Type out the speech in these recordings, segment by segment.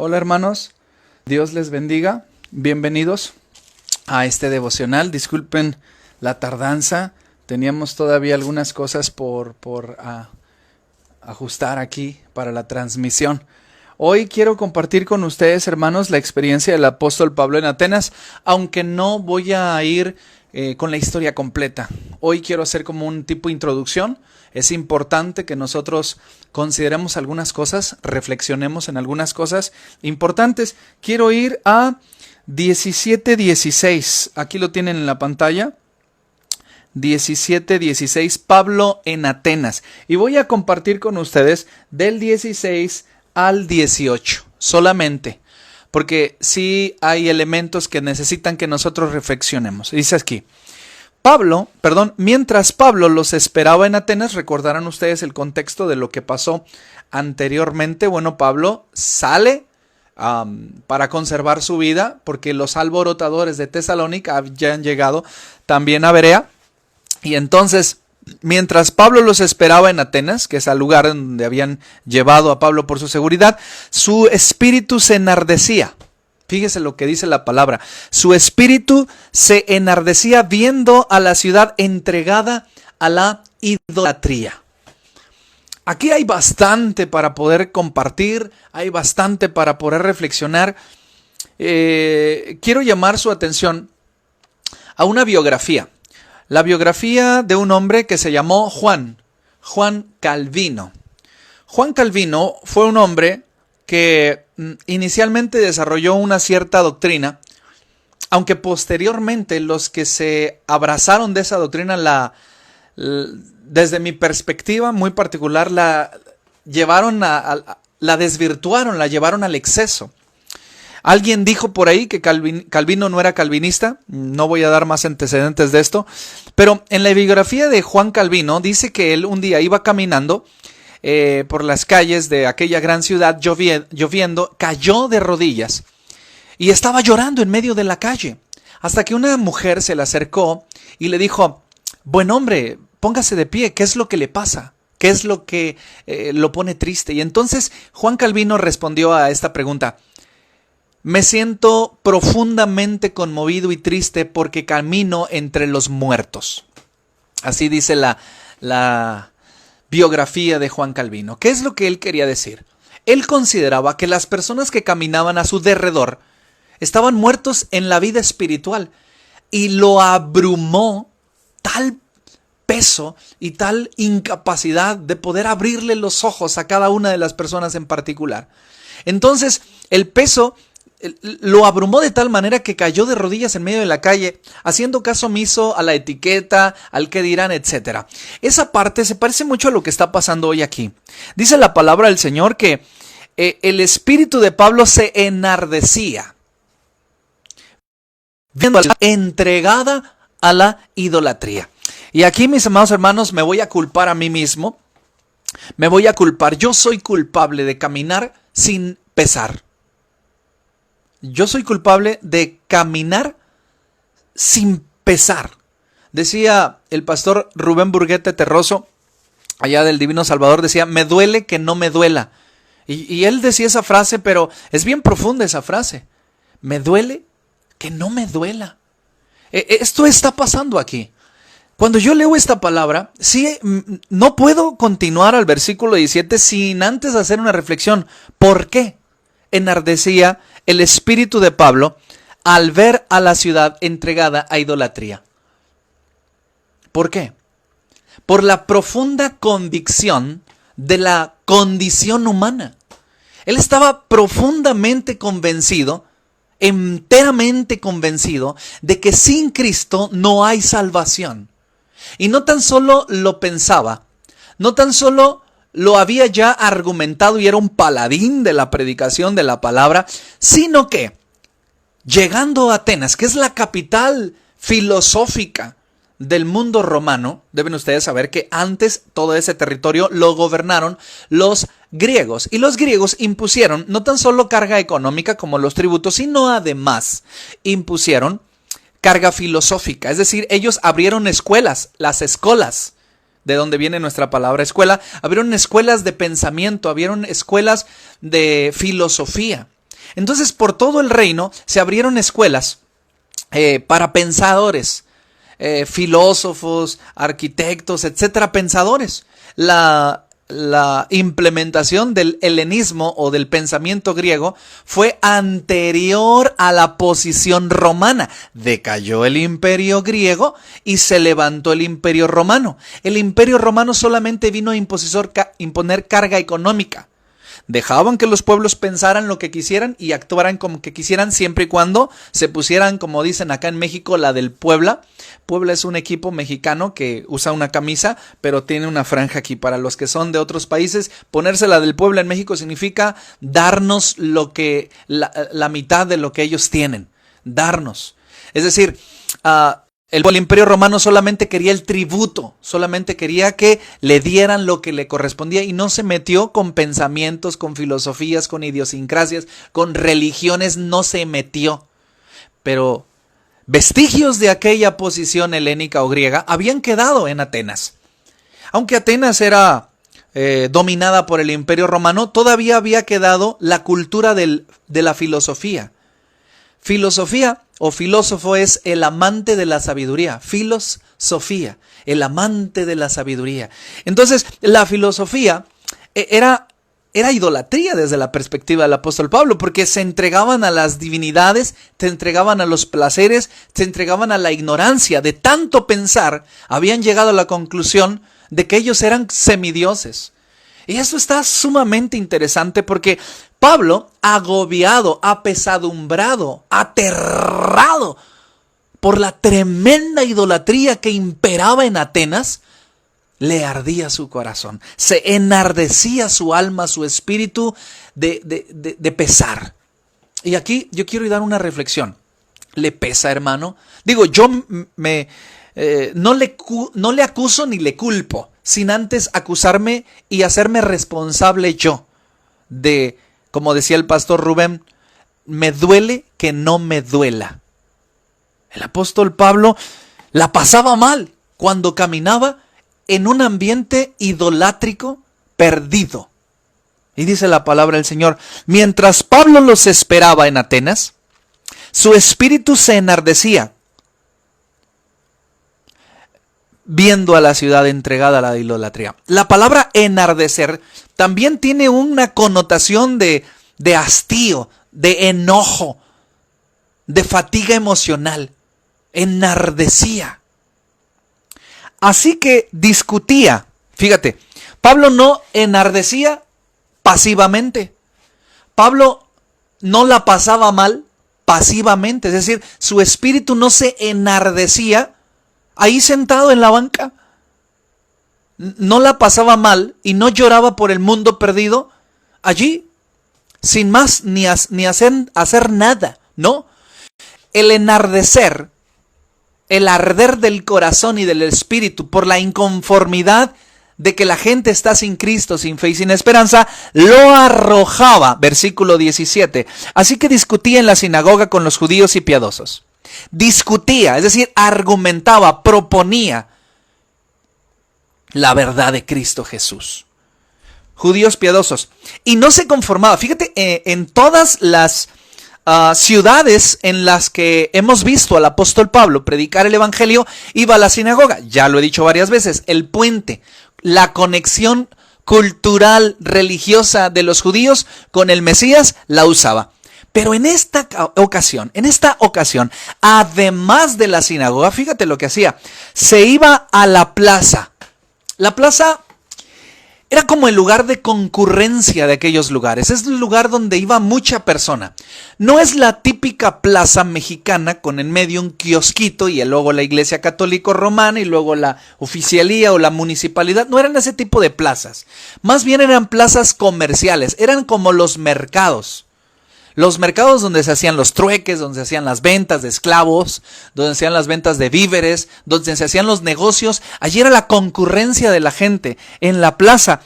Hola hermanos, Dios les bendiga, bienvenidos a este devocional. Disculpen la tardanza, teníamos todavía algunas cosas por ajustar aquí para la transmisión. Hoy quiero compartir con ustedes, hermanos, la experiencia del apóstol Pablo en Atenas, aunque no voy a ir con la historia completa. Hoy quiero hacer como un tipo de introducción. Es importante que nosotros consideremos algunas cosas, reflexionemos en algunas cosas importantes. Quiero ir a 17:16. Aquí lo tienen en la pantalla. 17:16, Pablo en Atenas. Y voy a compartir con ustedes del 16 al 18, solamente. Porque sí hay elementos que necesitan que nosotros reflexionemos. Dice aquí. Mientras Pablo los esperaba en Atenas, recordarán ustedes el contexto de lo que pasó anteriormente. Bueno, Pablo sale para conservar su vida, porque los alborotadores de Tesalónica ya han llegado también a Berea. Y entonces, mientras Pablo los esperaba en Atenas, que es el lugar donde habían llevado a Pablo por su seguridad, su espíritu se enardecía. Fíjese lo que dice la palabra. Su espíritu se enardecía viendo a la ciudad entregada a la idolatría. Aquí hay bastante para poder compartir, hay bastante para poder reflexionar. Quiero llamar su atención a una biografía. La biografía de un hombre que se llamó Juan Calvino. Juan Calvino fue un hombre que inicialmente desarrolló una cierta doctrina, aunque posteriormente los que se abrazaron de esa doctrina, desde mi perspectiva muy particular, la desvirtuaron, la llevaron al exceso. Alguien dijo por ahí que Calvino no era calvinista, no voy a dar más antecedentes de esto, pero en la biografía de Juan Calvino dice que él un día iba caminando por las calles de aquella gran ciudad, lloviendo, cayó de rodillas y estaba llorando en medio de la calle, hasta que una mujer se le acercó y le dijo: buen hombre, póngase de pie, ¿qué es lo que le pasa? ¿Qué es lo que lo pone triste? Y entonces Juan Calvino respondió a esta pregunta: me siento profundamente conmovido y triste porque camino entre los muertos. Así dice la biografía de Juan Calvino. ¿Qué es lo que él quería decir? Él consideraba que las personas que caminaban a su derredor estaban muertos en la vida espiritual y lo abrumó tal peso y tal incapacidad de poder abrirle los ojos a cada una de las personas en particular. Entonces, el peso lo abrumó de tal manera que cayó de rodillas en medio de la calle, haciendo caso omiso a la etiqueta, al qué dirán, etc. Esa parte se parece mucho a lo que está pasando hoy aquí. Dice la palabra del Señor que el espíritu de Pablo se enardecía, viendo a la entregada a la idolatría. Y aquí, mis amados hermanos, me voy a culpar a mí mismo, me voy a culpar. Yo soy culpable de caminar sin pesar. Yo soy culpable de caminar sin pesar. Decía el pastor Rubén Burguete Terroso, allá del Divino Salvador, decía: me duele que no me duela. Y él decía esa frase, pero es bien profunda esa frase. Me duele que no me duela. Esto está pasando aquí. Cuando yo leo esta palabra, sí, no puedo continuar al versículo 17 sin antes hacer una reflexión. ¿Por qué enardecía el espíritu de Pablo al ver a la ciudad entregada a idolatría? ¿Por qué? Por la profunda convicción de la condición humana. Él estaba profundamente convencido, enteramente convencido, de que sin Cristo no hay salvación. Y no tan solo lo pensaba, no tan solo lo había ya argumentado y era un paladín de la predicación de la palabra, sino que, llegando a Atenas, que es la capital filosófica del mundo romano, deben ustedes saber que antes todo ese territorio lo gobernaron los griegos. Y los griegos impusieron no tan solo carga económica como los tributos, sino además impusieron carga filosófica. Es decir, ellos abrieron escuelas, las escolas, de donde viene nuestra palabra escuela, abrieron escuelas de pensamiento, abrieron escuelas de filosofía. Entonces, por todo el reino se abrieron escuelas para pensadores, filósofos, arquitectos, etcétera, pensadores. La implementación del helenismo o del pensamiento griego fue anterior a la posición romana. Decayó el imperio griego y se levantó el imperio romano. El imperio romano solamente vino a imponer carga económica. Dejaban que los pueblos pensaran lo que quisieran y actuaran como que quisieran, siempre y cuando se pusieran, como dicen acá en México, la del Puebla. Puebla es un equipo mexicano que usa una camisa, pero tiene una franja aquí. Para los que son de otros países, ponerse la del Puebla en México significa darnos la mitad de lo que ellos tienen. Darnos. Es decir, el imperio romano solamente quería el tributo, solamente quería que le dieran lo que le correspondía y no se metió con pensamientos, con filosofías, con idiosincrasias, con religiones, no se metió. Pero vestigios de aquella posición helénica o griega habían quedado en Atenas. Aunque Atenas era dominada por el imperio romano, todavía había quedado la cultura de la filosofía. Filosofía o filósofo es el amante de la sabiduría. Filosofía, el amante de la sabiduría. Entonces, la filosofía era idolatría desde la perspectiva del apóstol Pablo, porque se entregaban a las divinidades, se entregaban a los placeres, se entregaban a la ignorancia. De tanto pensar, habían llegado a la conclusión de que ellos eran semidioses. Y eso está sumamente interesante porque Pablo, agobiado, apesadumbrado, aterrado por la tremenda idolatría que imperaba en Atenas, le ardía su corazón, se enardecía su alma, su espíritu de pesar. Y aquí yo quiero dar una reflexión. ¿Le pesa, hermano? Digo, yo no le acuso ni le culpo, sin antes acusarme y hacerme responsable yo de, como decía el pastor Rubén, me duele que no me duela. El apóstol Pablo la pasaba mal cuando caminaba en un ambiente idolátrico perdido. Y dice la palabra del Señor, mientras Pablo los esperaba en Atenas, su espíritu se enardecía viendo a la ciudad entregada a la idolatría. La palabra enardecer también tiene una connotación de hastío, de enojo, de fatiga emocional. Enardecía. Así que discutía. Fíjate, Pablo no enardecía pasivamente. Pablo no la pasaba mal pasivamente. Es decir, su espíritu no se enardecía ahí sentado en la banca. No la pasaba mal y no lloraba por el mundo perdido allí, sin más ni hacer nada, ¿no? El enardecer, el arder del corazón y del espíritu por la inconformidad de que la gente está sin Cristo, sin fe y sin esperanza, lo arrojaba, versículo 17. Así que discutía en la sinagoga con los judíos y piadosos. Discutía, es decir, argumentaba, proponía la verdad de Cristo Jesús. Judíos piadosos. Y no se conformaba. Fíjate, en todas las ciudades en las que hemos visto al apóstol Pablo predicar el evangelio, iba a la sinagoga. Ya lo he dicho varias veces, el puente, la conexión cultural, religiosa de los judíos con el Mesías la usaba. Pero en esta ocasión, además de la sinagoga, fíjate lo que hacía. Se iba a la plaza. La plaza era como el lugar de concurrencia de aquellos lugares. Es el lugar donde iba mucha persona. No es la típica plaza mexicana con en medio un kiosquito y luego la iglesia católica romana y luego la oficialía o la municipalidad. No eran ese tipo de plazas. Más bien eran plazas comerciales. Eran como los mercados. Los mercados donde se hacían los trueques, donde se hacían las ventas de esclavos, donde se hacían las ventas de víveres, donde se hacían los negocios. Allí era la concurrencia de la gente en la plaza,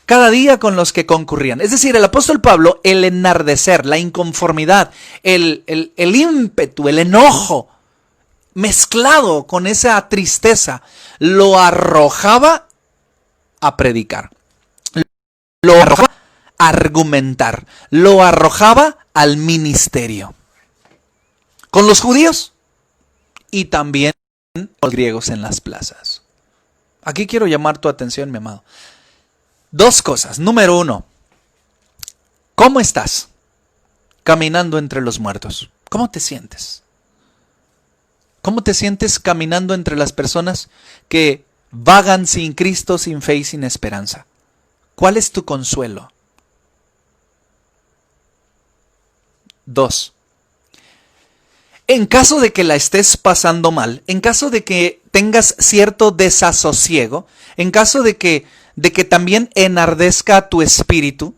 cada día con los que concurrían. Es decir, el apóstol Pablo, el enardecer, la inconformidad, el ímpetu, el enojo, mezclado con esa tristeza, lo arrojaba a predicar. Lo arrojaba a argumentar, lo arrojaba al ministerio. Con los judíos y también con los griegos en las plazas. Aquí quiero llamar tu atención, mi amado. Dos cosas. Número uno, ¿cómo estás caminando entre los muertos? ¿Cómo te sientes? ¿Cómo te sientes caminando entre las personas que vagan sin Cristo, sin fe y sin esperanza? ¿Cuál es tu consuelo? 2. En caso de que la estés pasando mal, en caso de que tengas cierto desasosiego, en caso de que también enardezca tu espíritu,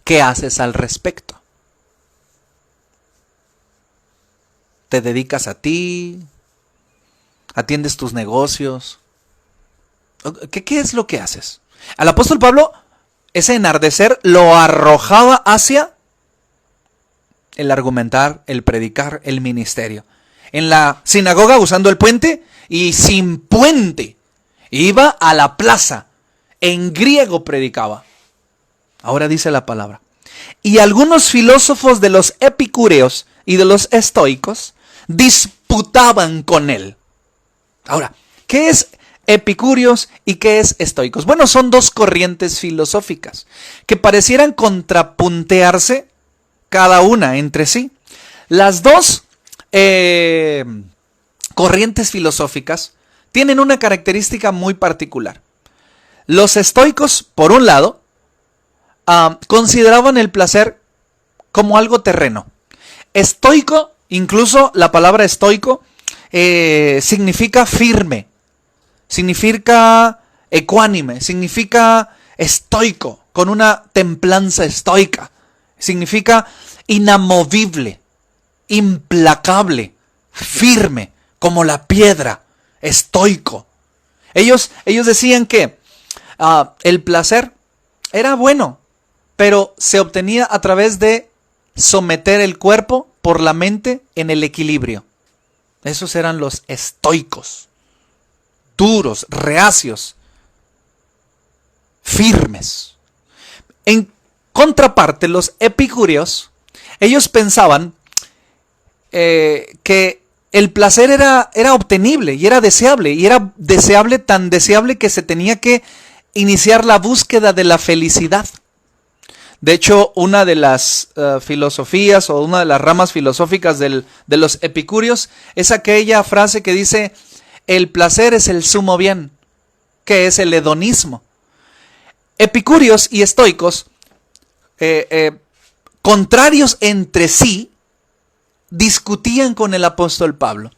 ¿qué haces al respecto? ¿Te dedicas a ti? ¿Atiendes tus negocios? ¿Qué es lo que haces? Al apóstol Pablo, ese enardecer lo arrojaba hacia el argumentar, el predicar, el ministerio. En la sinagoga usando el puente y sin puente. Iba a la plaza. En griego predicaba. Ahora dice la palabra. Y algunos filósofos de los epicúreos y de los estoicos disputaban con él. Ahora, ¿qué es epicúreos y qué es estoicos? Bueno, son dos corrientes filosóficas que parecieran contrapuntearse cada una entre sí. Las dos corrientes filosóficas tienen una característica muy particular. Los estoicos, por un lado, consideraban el placer como algo terreno. Estoico, incluso la palabra estoico, significa firme, significa ecuánime, significa estoico, con una templanza estoica. Significa inamovible, implacable, firme, como la piedra, estoico. Ellos decían que el placer era bueno, pero se obtenía a través de someter el cuerpo por la mente en el equilibrio. Esos eran los estoicos, duros, reacios, firmes. En contraparte, los epicúreos, ellos pensaban que el placer era obtenible y era deseable, tan deseable que se tenía que iniciar la búsqueda de la felicidad. De hecho, una de las filosofías o una de las ramas filosóficas de los epicúreos es aquella frase que dice: el placer es el sumo bien, que es el hedonismo. Epicúreos y estoicos, contrarios entre sí, discutían con el apóstol Pablo.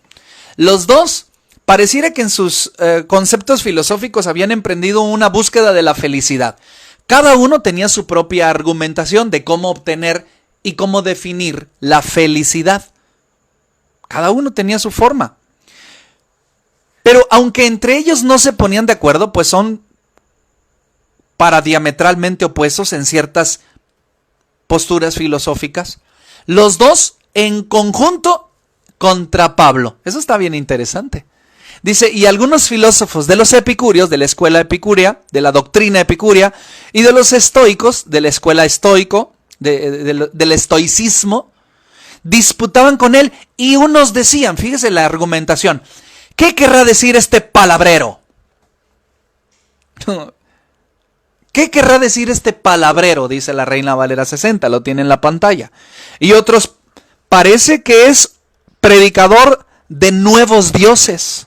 Los dos pareciera que en sus conceptos filosóficos habían emprendido una búsqueda de la felicidad. Cada uno tenía su propia argumentación de cómo obtener y cómo definir la felicidad. Cada uno tenía su forma. Pero aunque entre ellos no se ponían de acuerdo, pues son diametralmente opuestos en ciertas posturas filosóficas, los dos en conjunto contra Pablo. Eso está bien interesante. Dice, y algunos filósofos de los epicúreos, de la escuela epicúrea, de la doctrina epicúrea, y de los estoicos, de la escuela estoico, del estoicismo, disputaban con él, y unos decían, fíjese la argumentación, ¿qué querrá decir este palabrero? ¿Qué querrá decir este palabrero? Dice la Reina Valera 60, lo tiene en la pantalla. Y otros, parece que es predicador de nuevos dioses,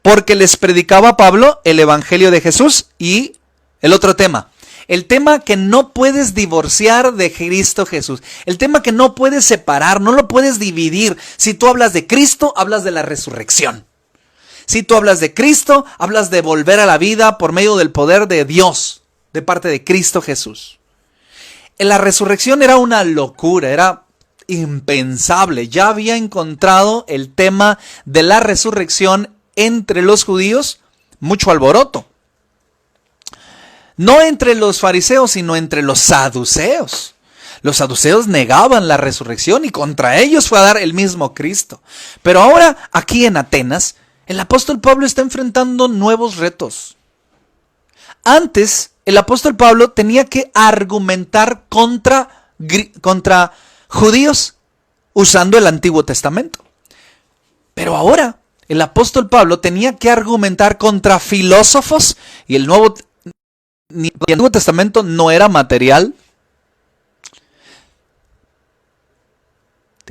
porque les predicaba Pablo el evangelio de Jesús. Y el otro tema, el tema que no puedes divorciar de Cristo Jesús, el tema que no puedes separar, no lo puedes dividir. Si tú hablas de Cristo, hablas de la resurrección. Si tú hablas de Cristo, hablas de volver a la vida por medio del poder de Dios, de parte de Cristo Jesús. La resurrección era una locura, era impensable. Ya había encontrado el tema de la resurrección entre los judíos mucho alboroto. No entre los fariseos, sino entre los saduceos. Los saduceos negaban la resurrección y contra ellos fue a dar el mismo Cristo. Pero ahora, aquí en Atenas, el apóstol Pablo está enfrentando nuevos retos. Antes, el apóstol Pablo tenía que argumentar contra contra judíos usando el Antiguo Testamento. Pero ahora el apóstol Pablo tenía que argumentar contra filósofos y el Antiguo Testamento no era material.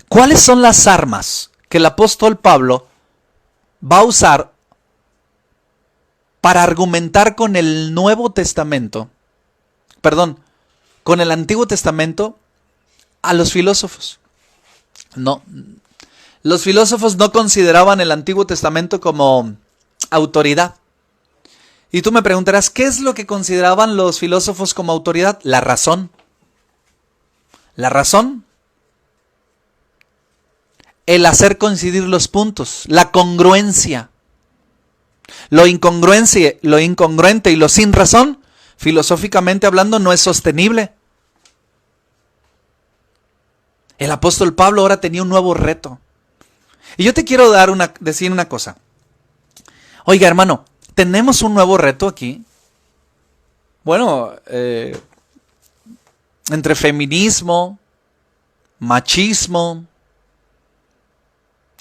¿Cuáles son las armas que el apóstol Pablo va a usar para argumentar con el Nuevo Testamento? Perdón, con el Antiguo Testamento a los filósofos. No, los filósofos no consideraban el Antiguo Testamento como autoridad. Y tú me preguntarás, ¿qué es lo que consideraban los filósofos como autoridad? La razón. La razón. El hacer coincidir los puntos, la congruencia. Lo incongruente y lo sin razón, filosóficamente hablando, no es sostenible. El apóstol Pablo ahora tenía un nuevo reto. Y yo te quiero decir una cosa. Oiga, hermano, ¿tenemos un nuevo reto aquí? Bueno, entre feminismo, machismo,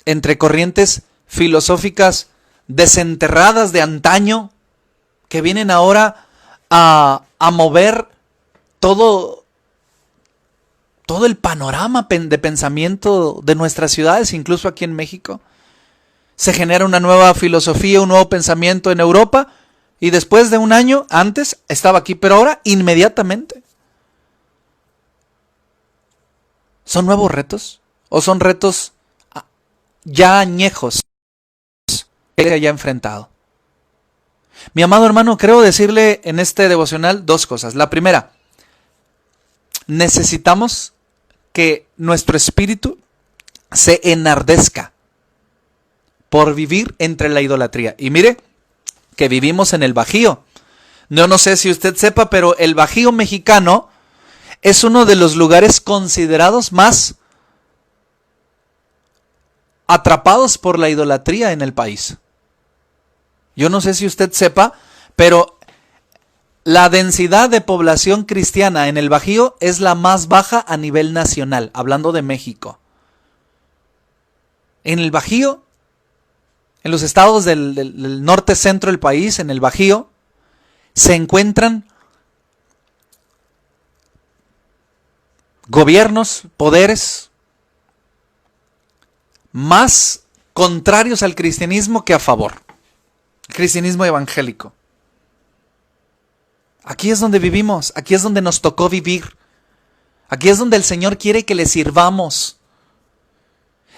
entre corrientes filosóficas desenterradas de antaño, que vienen ahora a mover todo el panorama de pensamiento de nuestras ciudades, incluso aquí en México. Se genera una nueva filosofía, un nuevo pensamiento en Europa, y después de un año, antes estaba aquí, pero ahora inmediatamente. ¿Son nuevos retos? ¿O son retos ya añejos que haya enfrentado? Mi amado hermano, creo decirle en este devocional dos cosas. La primera, necesitamos que nuestro espíritu se enardezca por vivir entre la idolatría. Y mire que vivimos en el Bajío. No sé si usted sepa, pero el Bajío mexicano es uno de los lugares considerados más atrapados por la idolatría en el país. Yo no sé si usted sepa, pero la densidad de población cristiana en el Bajío es la más baja a nivel nacional, hablando de México. En el Bajío, en los estados del norte centro del país, en el Bajío, se encuentran gobiernos, poderes más contrarios al cristianismo que a favor. El cristianismo evangélico. Aquí es donde vivimos, aquí es donde nos tocó vivir. Aquí es donde el Señor quiere que le sirvamos.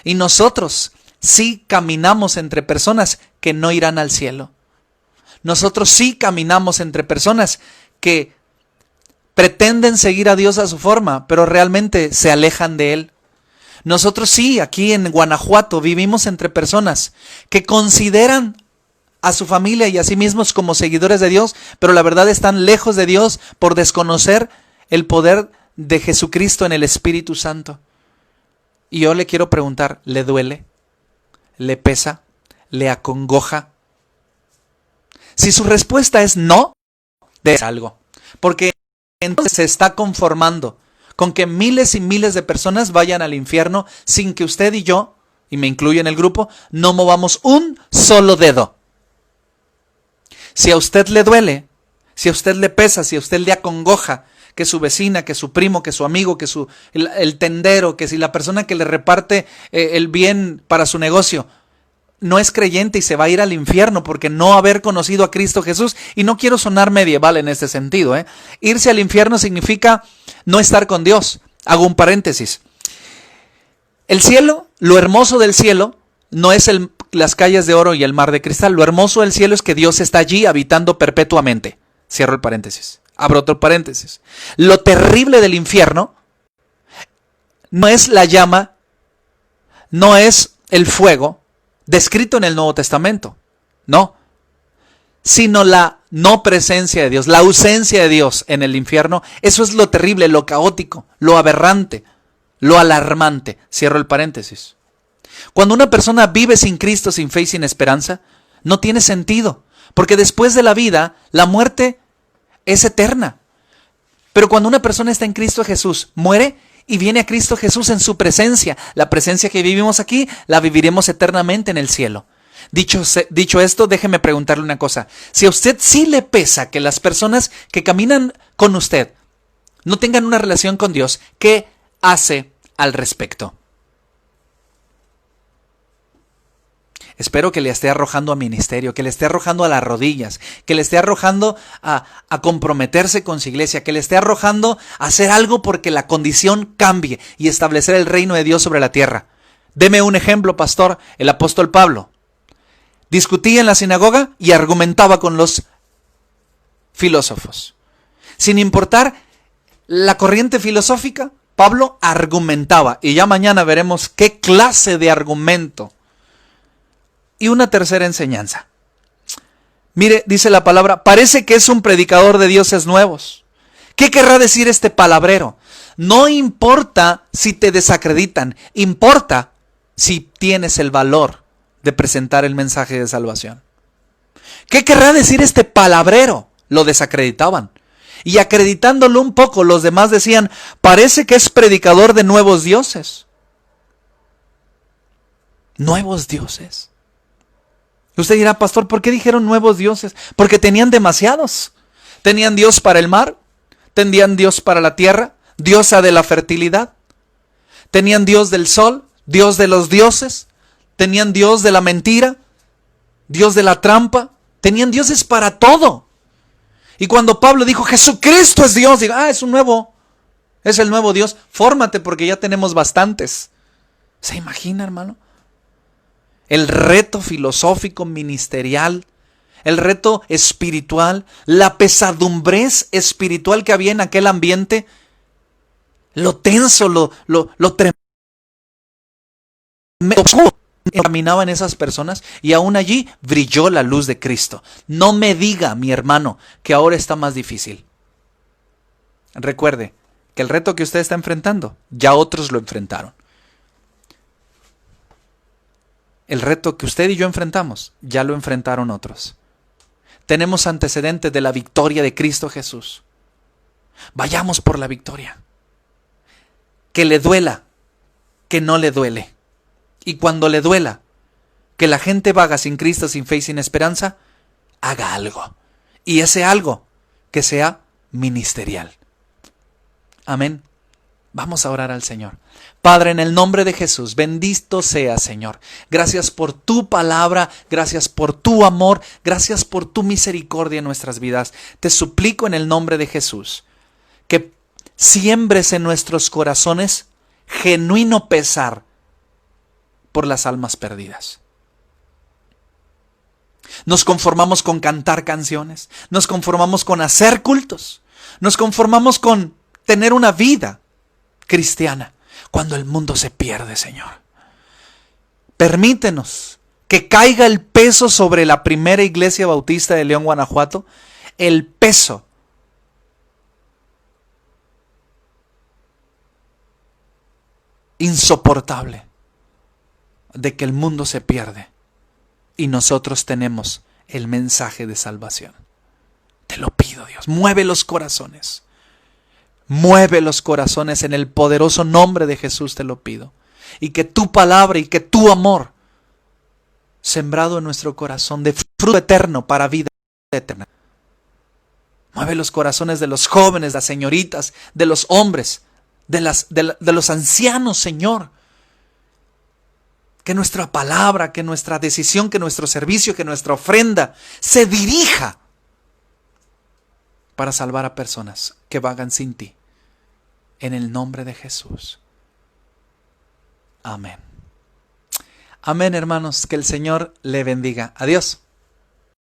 Y nosotros sí caminamos entre personas que no irán al cielo. Nosotros sí caminamos entre personas que pretenden seguir a Dios a su forma, pero realmente se alejan de Él. Nosotros sí, aquí en Guanajuato, vivimos entre personas que consideran a su familia y a sí mismos como seguidores de Dios, pero la verdad están lejos de Dios por desconocer el poder de Jesucristo en el Espíritu Santo. Y yo le quiero preguntar, ¿le duele? ¿Le pesa? ¿Le acongoja? Si su respuesta es no, de algo. Porque entonces se está conformando con que miles y miles de personas vayan al infierno sin que usted y yo, y me incluyo en el grupo, no movamos un solo dedo. Si a usted le duele, si a usted le pesa, si a usted le acongoja que su vecina, que su primo, que su amigo, que el tendero, que si la persona que le reparte el bien para su negocio no es creyente y se va a ir al infierno porque no haber conocido a Cristo Jesús, y no quiero sonar medieval en este sentido, irse al infierno significa no estar con Dios. Hago un paréntesis. El cielo, lo hermoso del cielo, no es las calles de oro y el mar de cristal. Lo hermoso del cielo es que Dios está allí habitando perpetuamente. Cierro el paréntesis. Abro otro paréntesis. Lo terrible del infierno no es la llama, no es el fuego descrito en el Nuevo Testamento, no, sino la no presencia de Dios, la ausencia de Dios en el infierno. Eso es lo terrible, lo caótico, lo aberrante, lo alarmante. Cierro el paréntesis. Cuando una persona vive sin Cristo, sin fe y sin esperanza, no tiene sentido, porque después de la vida, la muerte es eterna. Pero cuando una persona está en Cristo Jesús, muere y viene a Cristo Jesús en su presencia. La presencia que vivimos aquí, la viviremos eternamente en el cielo. Dicho esto, déjeme preguntarle una cosa. Si a usted sí le pesa que las personas que caminan con usted no tengan una relación con Dios, ¿qué hace al respecto? Espero que le esté arrojando a ministerio, que le esté arrojando a las rodillas, que le esté arrojando a comprometerse con su iglesia, que le esté arrojando a hacer algo porque la condición cambie y establecer el reino de Dios sobre la tierra. Deme un ejemplo, pastor. El apóstol Pablo discutía en la sinagoga y argumentaba con los filósofos. Sin importar la corriente filosófica, Pablo argumentaba. Y ya mañana veremos qué clase de argumento. Y una tercera enseñanza. Mire, dice la palabra, parece que es un predicador de dioses nuevos. ¿Qué querrá decir este palabrero? No importa si te desacreditan, importa si tienes el valor de presentar el mensaje de salvación. ¿Qué querrá decir este palabrero? Lo desacreditaban. Y acreditándolo un poco, los demás decían, parece que es predicador de nuevos dioses. ¿Nuevos dioses? Usted dirá, pastor, ¿por qué dijeron nuevos dioses? Porque tenían demasiados. Tenían Dios para el mar, tenían Dios para la tierra, diosa de la fertilidad. Tenían Dios del sol, Dios de los dioses. Tenían Dios de la mentira, Dios de la trampa. Tenían dioses para todo. Y cuando Pablo dijo, Jesucristo es Dios, digo, es el nuevo Dios. Fórmate porque ya tenemos bastantes. ¿Se imagina, hermano? El reto filosófico, ministerial, el reto espiritual, la pesadumbrez espiritual que había en aquel ambiente, lo tenso, lo tremendo que caminaban esas personas, y aún allí brilló la luz de Cristo. No me diga, mi hermano, que ahora está más difícil. Recuerde que el reto que usted está enfrentando, ya otros lo enfrentaron. El reto que usted y yo enfrentamos, ya lo enfrentaron otros. Tenemos antecedentes de la victoria de Cristo Jesús. Vayamos por la victoria. Que le duela, que no le duele. Y cuando le duela, que la gente vaga sin Cristo, sin fe y sin esperanza, haga algo. Y ese algo que sea ministerial. Amén. Vamos a orar al Señor. Padre, en el nombre de Jesús, bendito sea, Señor. Gracias por tu palabra, gracias por tu amor, gracias por tu misericordia en nuestras vidas. Te suplico en el nombre de Jesús que siembres en nuestros corazones genuino pesar por las almas perdidas. Nos conformamos con cantar canciones, nos conformamos con hacer cultos, nos conformamos con tener una vida cristiana, cuando el mundo se pierde, Señor. Permítenos que caiga el peso sobre la primera iglesia bautista de León, Guanajuato, el peso insoportable de que el mundo se pierde y nosotros tenemos el mensaje de salvación. Te lo pido, Dios, mueve los corazones. Mueve los corazones en el poderoso nombre de Jesús, te lo pido. Y que tu palabra y que tu amor, sembrado en nuestro corazón, de fruto eterno para vida eterna. Mueve los corazones de los jóvenes, de las señoritas, de los hombres, de los ancianos, Señor. Que nuestra palabra, que nuestra decisión, que nuestro servicio, que nuestra ofrenda se dirija para salvar a personas que vagan sin ti. En el nombre de Jesús. Amén. Amén, hermanos. Que el Señor le bendiga. Adiós.